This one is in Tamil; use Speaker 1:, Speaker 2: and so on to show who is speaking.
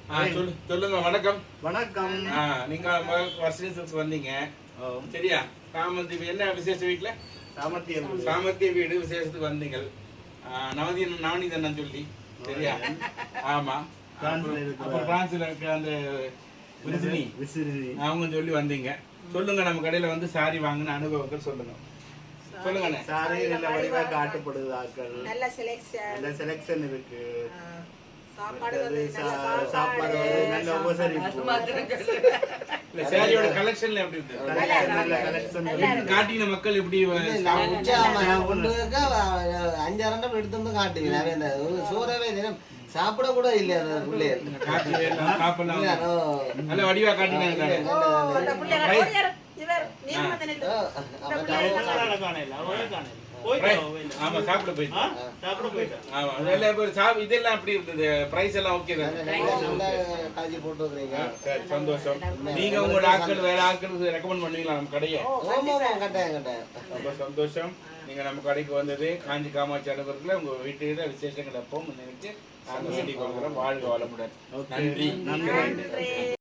Speaker 1: சொல்லுங்க. வணக்கம்.
Speaker 2: வணக்கம்.
Speaker 1: நீங்க வருஷத்துக்கு வந்தீங்க சரியா? சாமந்தி என்ன விசேஷ வீட்டுல? சாமர்த்திய வீடு விசேஷத்துக்கு வந்தீங்க. நவநீதன் சொல்லி சரியா? ஆமா. அப்புறம் பிரான்ஸ்ல இருக்க அந்த அவங்க சொல்லி வந்தீங்க. சொல்லுங்க, நம்ம கடையில வந்து சாரி வாங்கின அனுபவங்கள் சொல்லுங்க. சொல்லுங்க.
Speaker 2: சாரி நல்ல வடிவா காட்டப்படுது. ஆட்கள் நல்ல செலக்ஷன் இருக்கு. சாப்பாடு நல்ல உபசரிப்பு.
Speaker 1: சாரியோட கலெக்ஷன்ல எப்படி இருக்கு?
Speaker 2: நல்ல கலெக்ஷன்
Speaker 1: காட்டின மக்கள் எப்படி
Speaker 3: அஞ்சாயிரம் எடுத்து வந்து காட்டுவீங்க. சோறவே சாப்பிட கூட இல்லையா
Speaker 1: நல்ல வடிவா காட்டினாங்க. ஆமா, சாப்பிட போயிட்டு. ஆமா, இதெல்லாம் எப்படி இருந்தது? பிரைஸ் எல்லாம் ஓகே தான்?
Speaker 3: காய்ச்சி போட்டு வைக்கிறீங்க.
Speaker 1: சரி, சந்தோஷம். நீங்க உங்களோட ஆட்கள் வேற ஆட்களுக்கு ரெக்கமெண்ட் பண்ணுவீங்களா நம்ம கடையை? ரொம்ப சந்தோஷம். நீங்க நம்ம கடைக்கு வந்தது காஞ்சி காமாட்சி அனுபவத்துல உங்க வீட்டுல விசேஷங்கள் எப்பவும் நினைச்சு நாங்க வேண்டிக் கொள்கிறோம். வாழ்க வளமுடன். நன்றி.